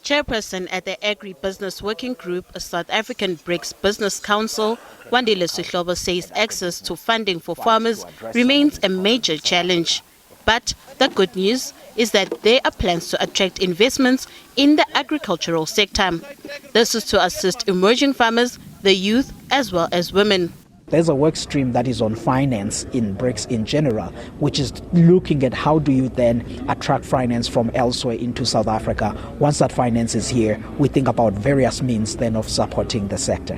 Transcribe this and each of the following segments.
Chairperson at the Agri Business Working Group, a South African BRICS Business Council, Wandile Sihlobo says access to funding for farmers remains a major challenge. But the good news is that there are plans to attract investments in the agricultural sector. This is to assist emerging farmers, the youth, as well as women. There's a work stream that is on finance in BRICS in general, which is looking at how do you then attract finance from elsewhere into South Africa. Once that finance is here, we think about various means then of supporting the sector.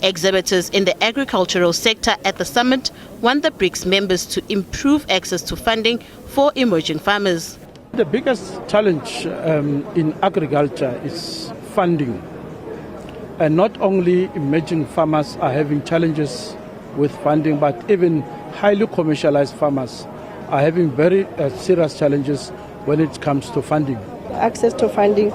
Exhibitors in the agricultural sector at the summit want the BRICS members to improve access to funding for emerging farmers. The biggest challenge in agriculture is funding. And not only emerging farmers are having challenges with funding, but even highly commercialized farmers are having very serious challenges when it comes to funding. Access to funding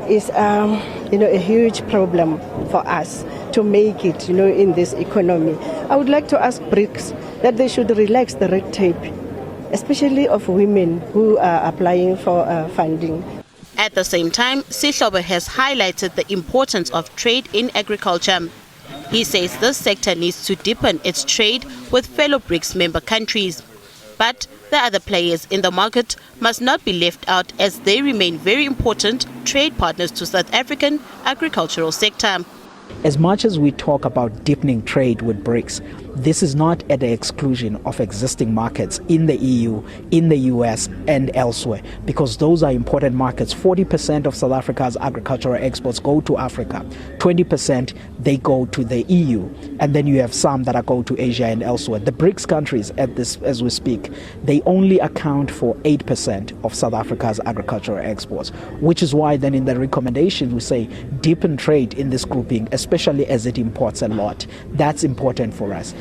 is a huge problem for us to make it in this economy. I would like to ask BRICS that they should relax the red tape, especially of women who are applying for funding. At the same time, Sihlobo has highlighted the importance of trade in agriculture. He says this sector needs to deepen its trade with fellow BRICS member countries. But the other players in the market must not be left out, as they remain very important trade partners to South African agricultural sector. As much as we talk about deepening trade with BRICS, this is not at the exclusion of existing markets in the EU, in the US and elsewhere, because those are important markets. 40% of South Africa's agricultural exports go to Africa, 20% they go to the EU, and then you have some that go to Asia and elsewhere. The BRICS countries as we speak, they only account for 8% of South Africa's agricultural exports, which is why then in the recommendations we say deepen trade in this grouping, especially as it imports a lot. That's important for us.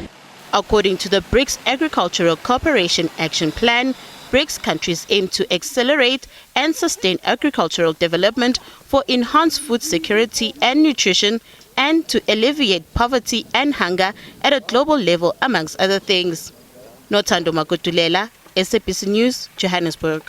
According to the BRICS Agricultural Cooperation Action Plan, BRICS countries aim to accelerate and sustain agricultural development for enhanced food security and nutrition, and to alleviate poverty and hunger at a global level, amongst other things. Nothando Makutulela, SABC News, Johannesburg.